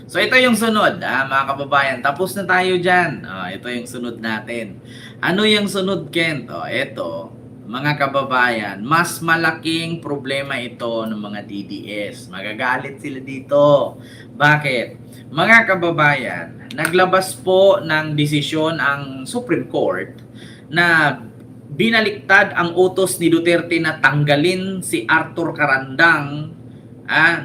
So ito yung sunod, mga kababayan. Tapos na tayo dyan. Ito yung sunod natin. Ano yung sunod, Kent? Ito, mga kababayan, mas malaking problema ito ng mga DDS. Magagalit sila dito. Bakit? Mga kababayan, naglabas po ng desisyon ang Supreme Court na binaliktad ang utos ni Duterte na tanggalin si Arthur Carandang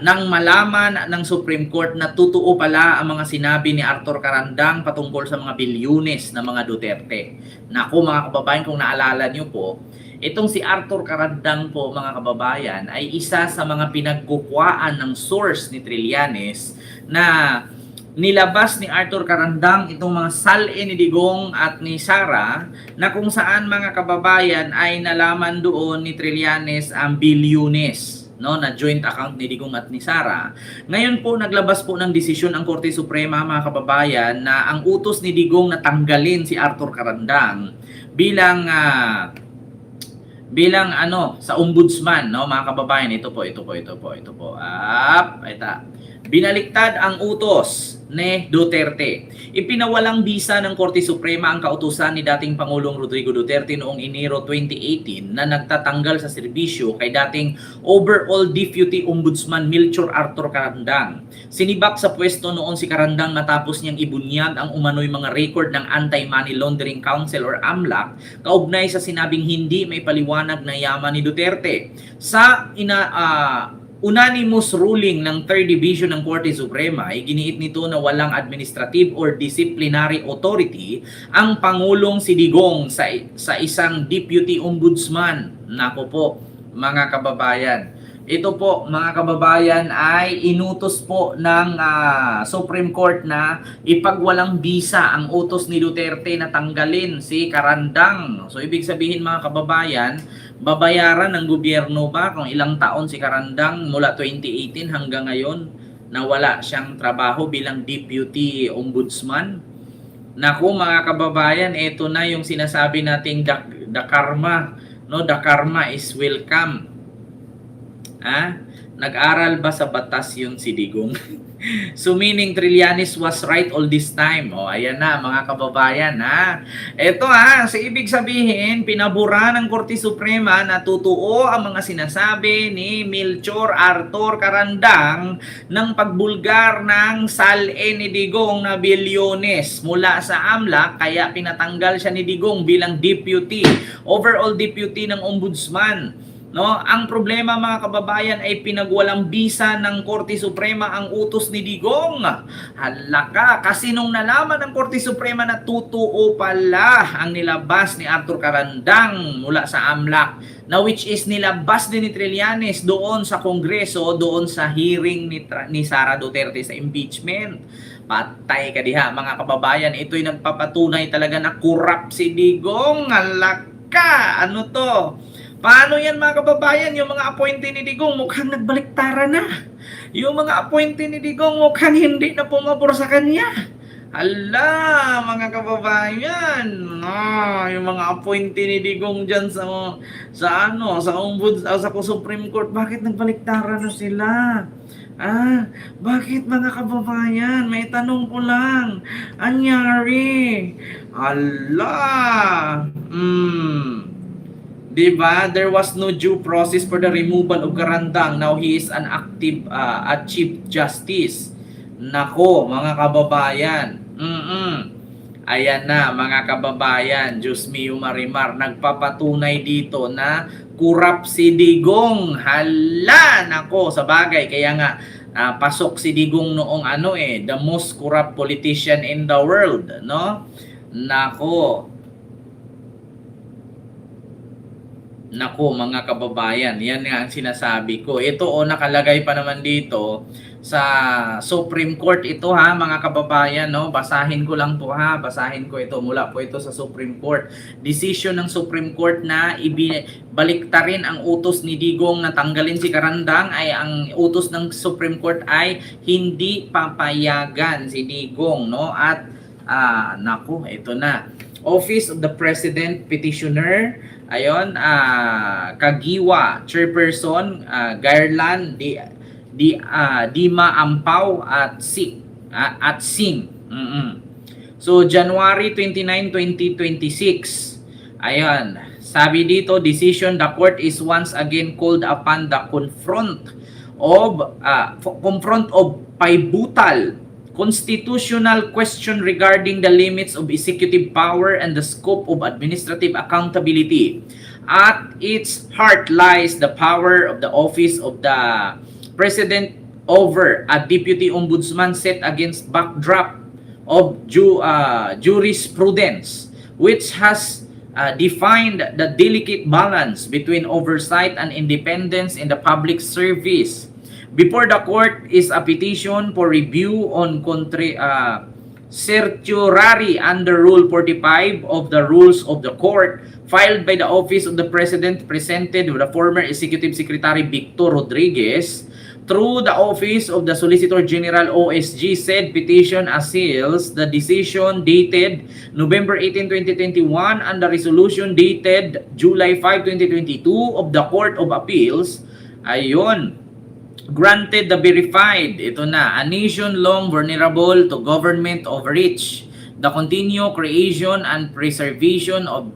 nang malaman ng Supreme Court na totoo pala ang mga sinabi ni Arthur Carandang patungkol sa mga bilyones ng mga Duterte. Naku mga kababayan, kung naalala nyo po, itong si Arthur Carandang po mga kababayan ay isa sa mga pinagkukuhaan ng source ni Trillanes na nilabas ni Arthur Carandang itong mga salin ni Digong at ni Sara na kung saan mga kababayan ay nalaman doon ni Trillanes ang bilyones na joint account ni Digong at ni Sara. Ngayon po naglabas po ng desisyon ang Korte Suprema mga kababayan na ang utos ni Digong na tanggalin si Arthur Carandang bilang sa ombudsman, mga kababayan. Ito po. Binaliktad ang utos ni Duterte. Ipinawalang bisa ng Korte Suprema ang kautusan ni dating Pangulong Rodrigo Duterte noong Enero 2018 na nagtatanggal sa serbisyo kay dating Overall Deputy Ombudsman Melchor Arthur Carandang. Sinibak sa pwesto noon si Carandang matapos niyang ibunyag ang umano'y mga record ng Anti-Money Laundering Council or AMLAC kaugnay sa sinabing hindi may paliwanag na yaman ni Duterte. Sa unanimous ruling ng 3rd Division ng Korte Suprema ay giniit nito na walang administrative or disciplinary authority ang Pangulong si Digong sa isang deputy ombudsman. Nako po mga kababayan. Ito po mga kababayan ay inutos po ng Supreme Court na ipagwalang bisa ang utos ni Duterte na tanggalin si Carandang. So ibig sabihin mga kababayan, babayaran ng gobyerno ba kung ilang taon si Carandang mula 2018 hanggang ngayon na wala siyang trabaho bilang deputy ombudsman? Naku mga kababayan, ito na yung sinasabi nating the karma, the karma is welcome. Nag-aral ba sa batas yun si Digong? So meaning Trillanes was right all this time. Ayan na mga kababayan Ito so ibig sabihin, pinabura ng Korte Suprema na totoo ang mga sinasabi ni Melchor Arthur Carandang ng pagbulgar ng salin ni Digong na bilyones mula sa AMLAC, kaya pinatanggal siya ni Digong bilang deputy, overall deputy ng ombudsman. Ang problema mga kababayan ay pinagwalang bisa ng Korte Suprema ang utos ni Digong. Halaka, kasi nung nalaman ng Korte Suprema na totoo pala ang nilabas ni Arthur Carandang mula sa AMLAC, na which is nilabas din ni Trillanes doon sa Kongreso, doon sa hearing ni Sara Duterte sa impeachment. Patay ka diha mga kababayan, ito'y nagpapatunay talaga na corrupt si Digong. Halaka, ano to? Paano yan mga kababayan? Yung mga appointee ni Digong mukhang nagbaliktaran na. Yung mga appointee ni Digong mukhang hindi na pumabor sa kanya. Hala, mga kababayan. Yung mga appointee ni Digong dyan sa Supreme Court, bakit nagbaliktaran na sila? Bakit mga kababayan? May tanong ko lang. Anyari? Hala. Diba? There was no due process for the removal of Carandang. Now he is an active Chief Justice. Nako, mga kababayan. Ayan na, mga kababayan. Diyos mio Marimar, nagpapatunay dito na corrupt si Digong. Hala, nako, sa bagay. Kaya nga, pasok si Digong noong the most corrupt politician in the world. Nako mga kababayan, yan nga ang sinasabi ko. Ito nakalagay pa naman dito sa Supreme Court ito mga kababayan, basahin ko lang po basahin ko ito, mula po ito sa Supreme Court. Decision ng Supreme Court na baliktarin ang utos ni Digong na tanggalin si Carandang, ay ang utos ng Supreme Court ay hindi papayagan si Digong, at nako, ito na. Office of the President Petitioner, Kagiwa, Chairperson, Garland, Dima Ampaw at Sik. at Singh. So, January 29, 2026. Ayan. Sabi dito, decision, the court is once again called upon the confront of pivotal constitutional question regarding the limits of executive power and the scope of administrative accountability. At its heart lies the power of the office of the President over a deputy ombudsman set against backdrop of jurisprudence, which has defined the delicate balance between oversight and independence in the public service. Before the court is a petition for review on certiorari under Rule 45 of the Rules of the Court filed by the Office of the President presented with the former Executive Secretary Victor Rodriguez. Through the Office of the Solicitor General OSG, said petition assails the decision dated November 18, 2021 and the resolution dated July 5, 2022 of the Court of Appeals. Ayun, granted the verified, ito na, a nation long vulnerable to government overreach, the continued creation and preservation of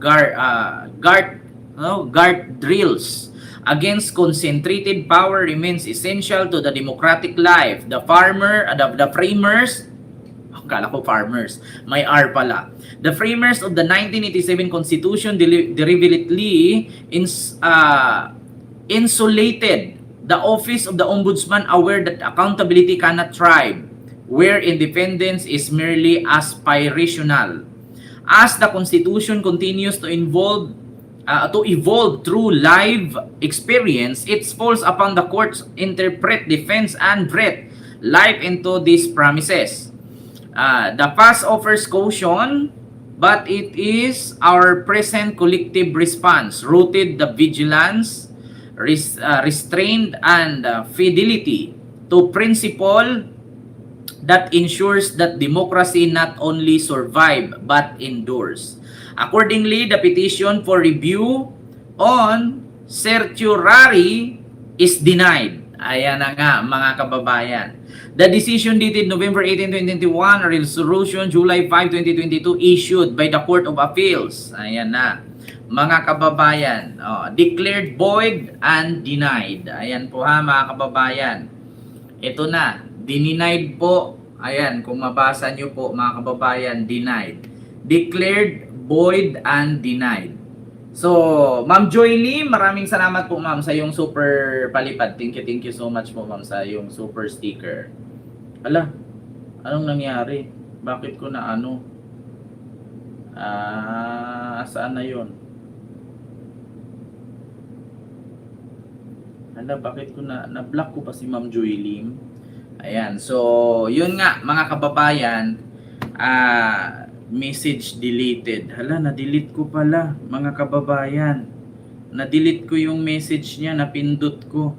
guardrails against concentrated power remains essential to the democratic life. The framers, kala ko farmers, may R pala. The framers of the 1987 Constitution deliberately insulated the office of the Ombudsman, aware that accountability cannot thrive where independence is merely aspirational. As the Constitution continues to evolve through live experience, it falls upon the courts to interpret, defense, and breathe life into these promises. The past offers caution, but it is our present collective response, rooted the vigilance, restraint, and fidelity to principle that ensures that democracy not only survive but endures. Accordingly, the petition for review on certiorari is denied. Ayan na nga, mga kababayan. The decision dated November 18, 2021, resolution July 5, 2022 issued by the Court of Appeals. Ayan na, mga kababayan. Declared void and denied. Ayan po ha, mga kababayan. Ito na, denied po. Ayan, kung mabasa nyo po, mga kababayan, denied. Declared void and denied. So, Ma'am Joy Lim, maraming salamat po ma'am sa yung super palipad. Thank you so much po ma'am sa yung super sticker. Ala, anong nangyari? Bakit ko na ano? Saan na yun? Ala, bakit ko na-block ko pa si Ma'am Joy Lim? Ayan, so, yun nga mga kababayan, message deleted. Hala, na-delete ko pala, mga kababayan. Na-delete ko yung message niya, napindot ko.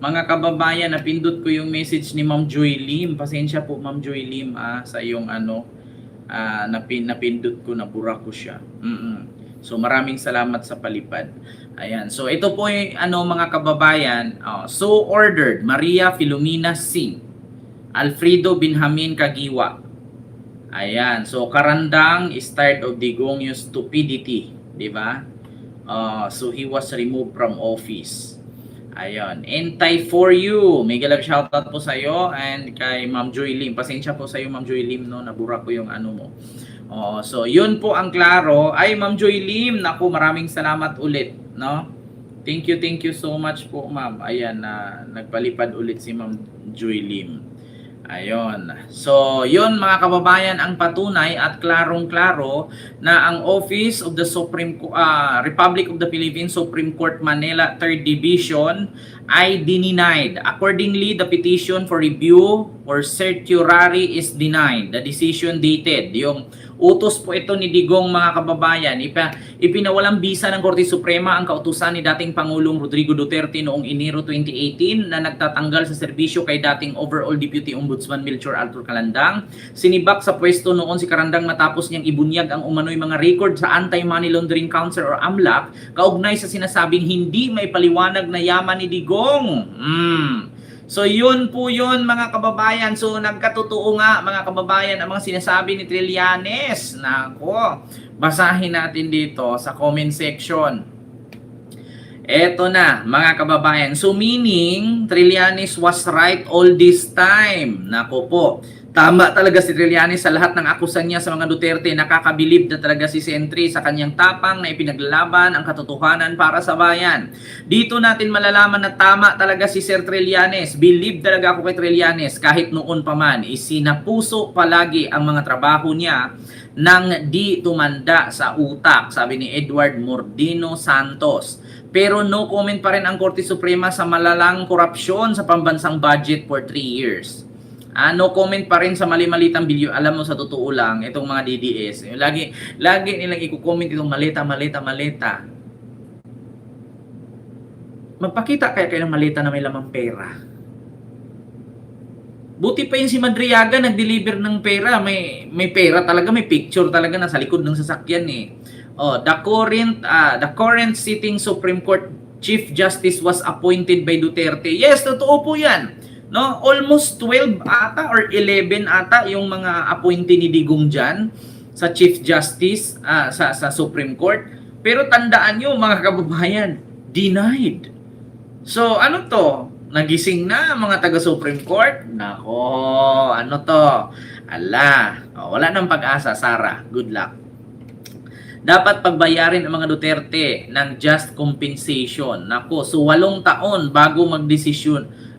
Mga kababayan, napindot ko yung message ni Ma'am Joy Lim. Pasensya po, Ma'am Joy Lim, sa yung napindot ko, nabura ko siya. So, maraming salamat sa palipad. Ayan. So, ito po yung mga kababayan. So ordered, Maria Filomena Singh, Alfredo Benjamin Kagiwa. Ayan. So, karandang start of Digong yung stupidity. Diba? So, he was removed from office. Ayan. Entay for you. Mega love shoutout po sa'yo and kay Ma'am Joy Lim. Pasensya po sa'yo, Ma'am Joy Lim, no? Nabura ko yung mo. So, yun po ang klaro. Ay, Ma'am Joy Lim, naku, maraming salamat ulit, no? Thank you so much po, ma'am. Ayan, nagpalipad ulit si Ma'am Joy Lim. Ayon. So, yun mga kababayan ang patunay at klarong-klaro na ang Office of the Republic of the Philippines Supreme Court Manila 3rd Division ay denied. Accordingly, the petition for review or certiorari is denied. The decision dated. Yung utos po ito ni Digong, mga kababayan. Ipinawalang bisa ng Korte Suprema ang kautusan ni dating Pangulong Rodrigo Duterte noong Enero 2018 na nagtatanggal sa serbisyo kay dating Overall Deputy Ombudsman Melchor Arthur Calandang. Sinibak sa pwesto noon si Carandang matapos niyang ibunyag ang umano'y mga record sa Anti-Money Laundering Council or AMLAC kaugnay sa sinasabing hindi may paliwanag na yaman ni Digong. So yun po yun mga kababayan. So nagkatotoo nga mga kababayan ang mga sinasabi ni Trillanes. Nako, basahin natin dito sa comment section. Eto na mga kababayan. So meaning Trillanes was right all this time. Nako po. Tama talaga si Trillanes sa lahat ng akusan niya sa mga Duterte. Nakakabilib na talaga si Sentry sa kanyang tapang na ipinaglalaban ang katotohanan para sa bayan. Dito natin malalaman na tama talaga si Sir Trillanes. Believe talaga ako kay Trillanes kahit noon pa man. Isinapuso palagi ang mga trabaho niya nang di tumanda sa utak, sabi ni Edward Mordino Santos. Pero no comment pa rin ang Korte Suprema sa malalang korupsyon sa pambansang budget for 3 years. No comment pa rin sa mali-malitang video. Alam mo sa totoo lang, itong mga DDS, lagi nilang i-comment itong malita. Magpakita kaya kayo ng malita na may lamang pera. Buti pa yung si Madriaga nag-deliver ng pera. May pera talaga, may picture talaga na sa likod ng sasakyan eh. The current sitting Supreme Court Chief Justice was appointed by Duterte. Yes, totoo po yan. No, almost 12 ata or 11 ata yung mga appointee ni Digong dyan sa Chief Justice sa Supreme Court. Pero tandaan nyo mga kababayan, denied. So ano to? Nagising na mga taga Supreme Court? Nako, ano to? Wala nang pag-asa, Sara. Good luck. Dapat pagbayarin ang mga Duterte ng just compensation. Nako, so 8 taon bago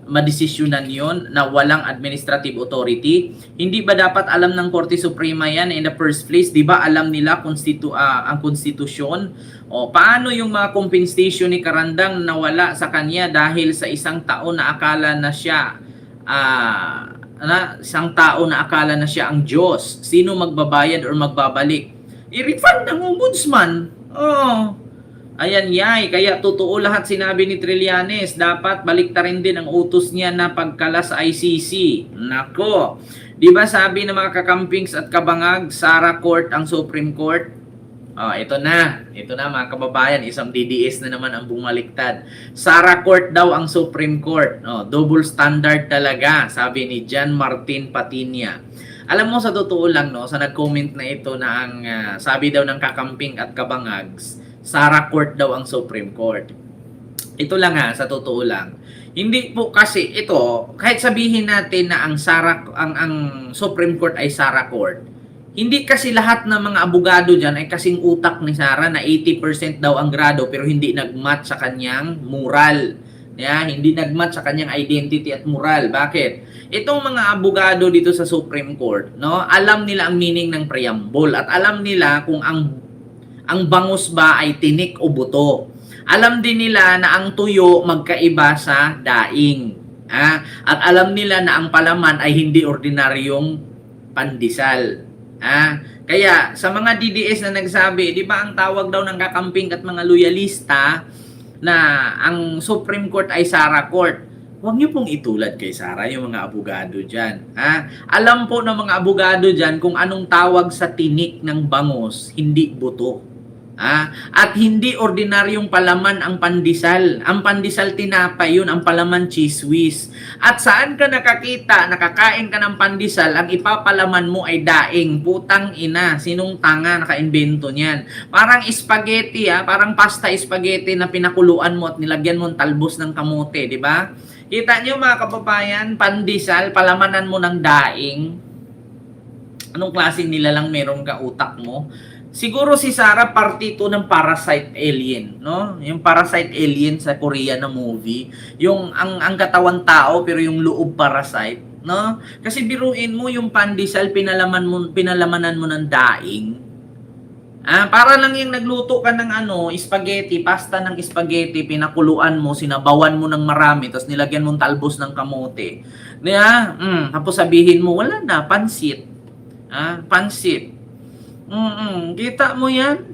madesisyonan yon na walang administrative authority. Hindi ba dapat alam ng Korte Suprema yan in the first place? Di ba alam nila ang konstitusyon? Paano yung mga compensation ni Karandang na nawala sa kanya dahil sa isang taon na akala na siya ang Diyos? Sino magbabayad or magbabalik? I-refund ng ombudsman. Ayan yay, kaya totoo lahat sinabi ni Trillanes. Dapat baliktarin din ang utos niya na pagkala sa ICC. Nako, di ba sabi ng mga kakampings at kabangag, Sara Court ang Supreme Court? Ito na mga kababayan, isang DDS na naman ang bumaliktad. Sara Court daw ang Supreme Court. Double standard talaga, sabi ni John Martin Patiña. Alam mo sa totoo lang, sa nag-comment na ito na ang sabi daw ng kakamping at kabangags, Sara Court daw ang Supreme Court. Ito lang sa totoo lang. Hindi po kasi ito, kahit sabihin natin na ang Supreme Court ay Sara Court, hindi kasi lahat ng mga abogado diyan ay kasing utak ni Sara na 80% daw ang grado pero hindi nagmatch sa kanyang moral. Hindi nagmatch sa kanyang identity at moral. Bakit? Itong mga abogado dito sa Supreme Court, alam nila ang meaning ng preamble at alam nila kung ang bangus ba ay tinik o buto. Alam din nila na ang tuyo magkaiba sa daing. At alam nila na ang palaman ay hindi ordinaryong pandesal. Kaya sa mga DDS na nagsabi, di ba ang tawag daw ng kakamping at mga loyalista na ang Supreme Court ay Sara Court. Huwag niyo pong itulad kay Sara yung mga abogado dyan. Alam po ng mga abogado dyan kung anong tawag sa tinik ng bangus, hindi buto. At hindi ordinaryong palaman ang pandesal. Ang pandesal tinapay yun, ang palaman cheese whiz. At saan ka nakakain ka ng pandesal, ang ipapalaman mo ay daing. Putang ina, sinong tanga naka-invento niyan? Parang spaghetti, parang pasta spaghetti na pinakuluan mo at nilagyan mo ng talbos ng kamote, di ba? Kita niyo mga kababayan, pandesal, palamanan mo ng daing. Anong klaseng nilalang meron ka utak mo? Siguro si Sara parte ito ng Parasite Alien, no? Yung Parasite Alien sa Korea na movie, yung ang katawan tao pero yung loob parasite, no? Kasi biruin mo yung pandesal pinalamanan mo ng daing. Para lang yung nagluto ka ng spaghetti, pasta ng spaghetti, pinakuluan mo, sinabawan mo ng marami, tapos nilagyan mo ng talbos ng kamote. Tapos sabihin mo, wala na, pansit. Pansit. Kita mo yan?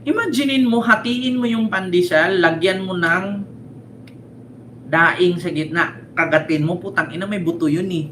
Imaginein mo, hatiin mo yung pandesal, lagyan mo ng daing sa gitna, kagatin mo, putang ina, may buto yun eh.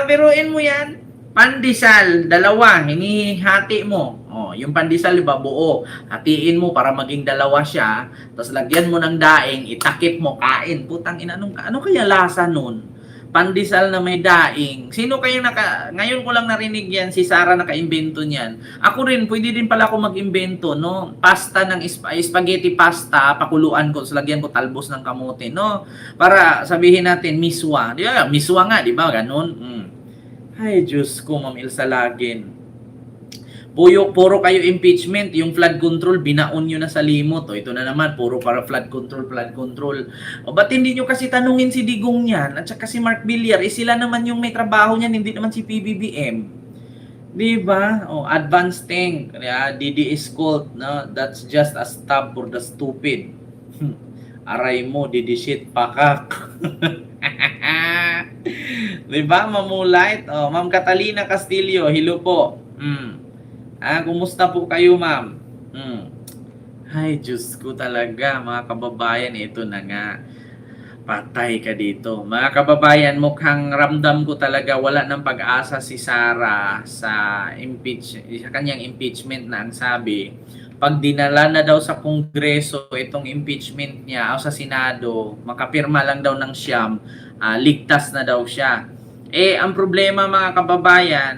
Biruin mo yan. Pandesal, dalawa, hinihati mo. Oh, yung pandesal, di ba, buo. Hatiin mo para maging dalawa siya, tapos lagyan mo ng daing, itakip mo, kain. Putang ina, ano kaya lasa nun? Pandesal na may daing. Sino kayo ngayon ko lang narinig yan, si Sarah naka-imbento niyan. Ako rin, pwede din pala ako mag-imbento, no? Pasta ng spaghetti pasta, pakuluan ko, lagyan ko talbos ng kamote, no? Para sabihin natin, miswa. Di ba? Miswa nga, di ba? Ganon. Ay, Diyos ko, Ma'am Ilsa Lagin. Puro kayo impeachment, yung flood control, binaon nyo na sa limot. O, ito na naman, puro para flood control, flood control. O, ba't hindi nyo kasi tanungin si Digong yan? At saka si Mark Villar, sila naman yung may trabaho niyan, hindi naman si PBBM. Diba? O, advanced thing. DD is called, no? That's just a stop for the stupid. Aray mo, DD shit, pakak. Diba, Mamulait? O, Ma'am Catalina Castillo, hello po. Kumusta po kayo, ma'am? Ay, Diyos ko talaga, mga kababayan, ito na nga. Patay ka dito. Mga kababayan, mukhang ramdam ko talaga wala ng pag-asa si Sara sa kanyang impeachment na ang sabi. Pag dinala na daw sa Kongreso itong impeachment niya o sa Senado, makapirma lang daw ng siyam, ligtas na daw siya. Ang problema, mga kababayan,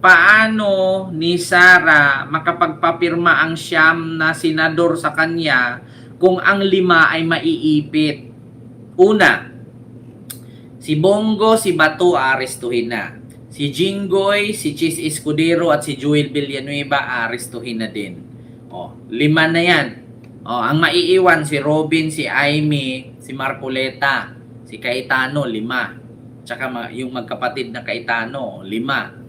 paano ni Sara makapagpapirma ang siyam na senador sa kanya kung ang 5 ay maiipit? Una, si Bongo, si Bato aarestuhin na. Si Jinggoy, si Chis Escudero at si Joel Villanueva aarestuhin na din. 5 na yan. Ang maiiwan si Robin, si Aimee, si Marcoleta, si Cayetano, 5. Tsaka yung magkapatid na Cayetano, 5.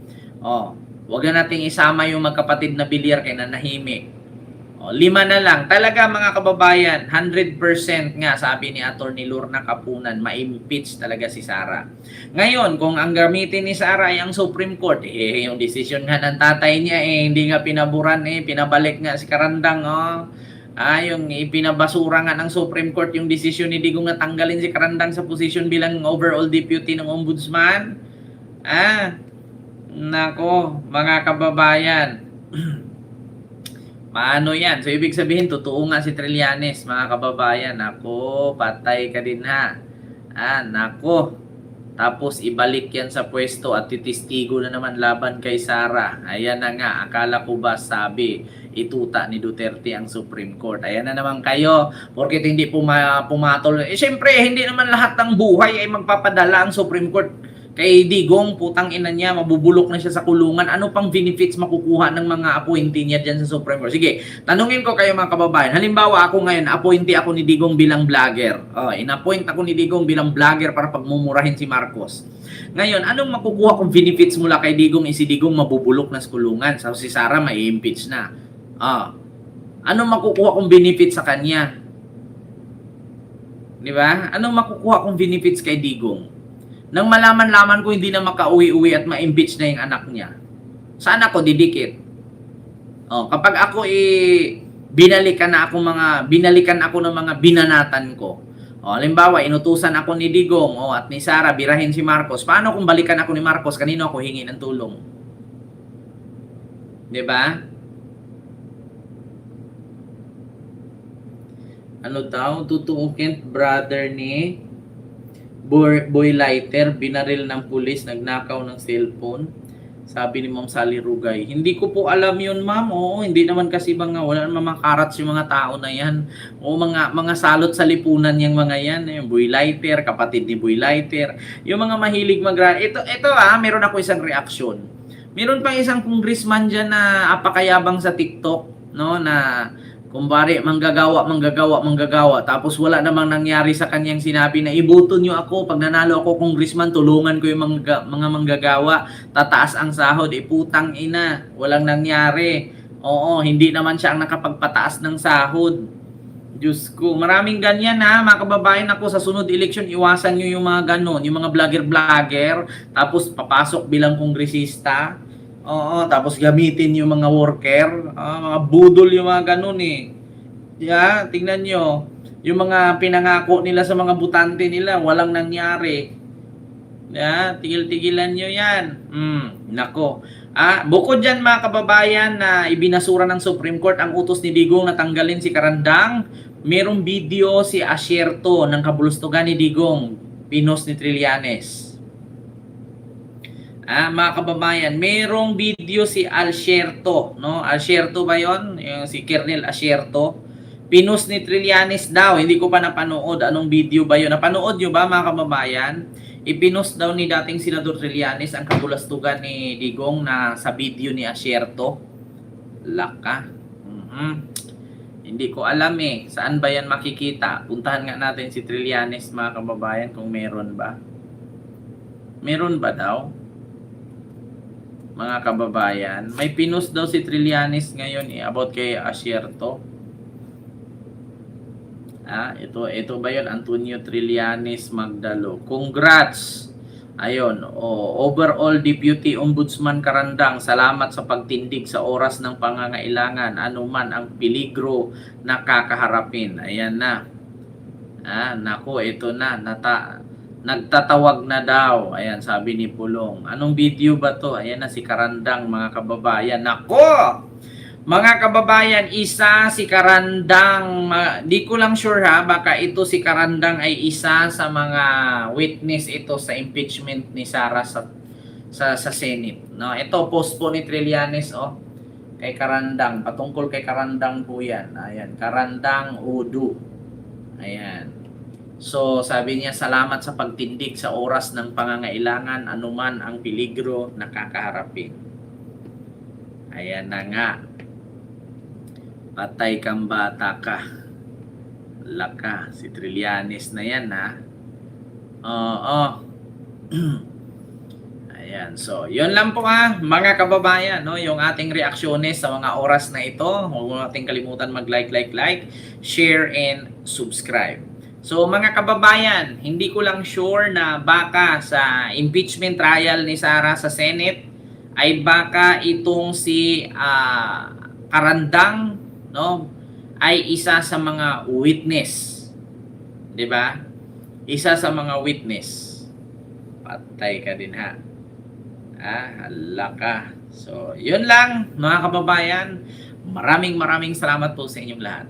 Wag na nating isama yung magkapatid na Villar kay nanahimik. 5 na lang. Talaga, mga kababayan, 100% nga sabi ni Attorney Lorna Capunan, ma-impeach talaga si Sara. Ngayon, kung ang gamitin ni Sara ay ang Supreme Court, yung decision nga ng tatay niya hindi nga pinaburan, pinabalik nga si Karandang, yung ipinabasura nga ng Supreme Court yung decision ni Digong na tanggalin si Karandang sa position bilang overall deputy ng ombudsman. Nako, mga kababayan. Paano yan? So, ibig sabihin, totoo nga si Trillanes, mga kababayan. Nako, patay ka din ha. Nako. Tapos, ibalik yan sa pwesto at titistigo na naman laban kay Sara. Ayan na nga, akala ko ba sabi, ituta ni Duterte ang Supreme Court. Ayan na naman kayo, porket hindi pumatol. Siyempre, hindi naman lahat ng buhay ay magpapadala ang Supreme Court kay Digong. Putang ina niya, mabubulok na siya sa kulungan. Ano pang benefits makukuha ng mga appointee niya dyan sa Supreme Court? Sige, tanungin ko kayo, mga kababayan. Halimbawa, ako ngayon, appointee ako ni Digong bilang vlogger. In-appoint ako ni Digong bilang vlogger para pagmumurahin si Marcos. Ngayon, anong makukuha kong benefits mula kay Digong? Si Digong mabubulok na sa kulungan. So, si Sara mai-impeach na. Anong makukuha kong benefits sa kanya? Di ba? Anong makukuha kong benefits kay Digong? Nang malaman-laman ko hindi na makauwi-uwi at ma-impeach na yung anak niya, saan ako didikit? Kapag ako binalikan ako ng mga binanatan ko. Halimbawa, inutusan ako ni Digong at ni Sara birahin si Marcos. Paano kung balikan ako ni Marcos? Kanino ako hingi ng tulong? 'Di ba? Ano daw? Totoo, Kent, brother ni Boy Lighter, binaril ng pulis, nagnakaw ng cellphone. Sabi ni Ma'am Sally Rugay. Hindi ko po alam yun, ma'am. Hindi naman kasi wala naman mga karats yung mga tao na yan. Mga salot sa lipunan yung mga yan. Yung Boy Lighter, kapatid ni Boy Lighter. Yung mga mahilig Ito meron ako isang reaksyon. Meron pang isang congressman dyan na apakayabang sa TikTok, no, na kumbari, manggagawa. Tapos wala namang nangyari sa kanyang sinabi na iboto nyo ako. Pag nanalo ako congressman, tulungan ko yung mga manggagawa. Tataas ang sahod. Putang ina. Walang nangyari. Hindi naman siya ang nakapagpataas ng sahod. Diyos ko. Maraming ganyan mga kababayan ako. Sa sunod eleksyon, iwasan nyo yung mga ganon. Yung mga vlogger. Tapos papasok bilang kongresista. Tapos gamitin yung mga worker, mga budol yung mga ganun tingnan nyo, yung mga pinangako nila sa mga butante nila, walang nangyari. Tigil-tigilan nyo yan. Nako. Bukod dyan mga kababayan na ibinasura ng Supreme Court ang utos ni Digong na tanggalin si Karandang, merong video si Asierto ng kabulustugan ni Digong, pinos ni Trillanes. Mga kababayan, merong video si Asierto, no? Asierto ba 'yon? Yung si Colonel Asierto. Pinos ni Trillanes daw. Hindi ko pa napanood anong video ba 'yon. Napanood nyo ba mga kababayan? Ipinos daw ni dating Senador Trillanes ang kabulastugan ni Digong na sa video ni Asierto. Laka. Hindi ko alam saan ba yan makikita. Puntahan nga natin si Trillanes mga kababayan kung meron ba. Meron ba daw? Mga kababayan, may pinos daw si Trillanes ngayon about kay Asierto. Ito ba yun? Antonio Trillanes Magdalo. Congrats! Ayun, overall Deputy Ombudsman Karandang, salamat sa pagtindig sa oras ng pangangailangan, anuman ang peligro na kakaharapin. Ayan na. Nako, ito na. Nagtatawag na daw. Ayan, sabi ni Pulong. Anong video ba to? Ayan na si Karandang, mga kababayan. Nako! Mga kababayan, isa si Karandang, di ko lang sure baka ito si Karandang ay isa sa mga witness ito sa impeachment ni Sara sa Senate. No, ito post po ni Trillanes kay Karandang, patungkol kay Karandang po 'yan. Ayan, Karandang Udu. Ayan. So, sabi niya, salamat sa pagtindig sa oras ng pangangailangan, anuman ang peligro na kakaharapin. Ayan na nga. Patay kang bata ka. Laka, si Trillanes na yan Ayan, so yun lang po mga kababayan, no, yung ating reaksyones sa mga oras na ito. Huwag nating kalimutan mag-like, share, and subscribe. So mga kababayan, hindi ko lang sure na baka sa impeachment trial ni Sara sa Senate ay baka itong si Karandang, no, ay isa sa mga witness. 'Di ba? Isa sa mga witness. Patay ka din hala ka. So, 'yun lang mga kababayan. Maraming salamat po sa inyong lahat.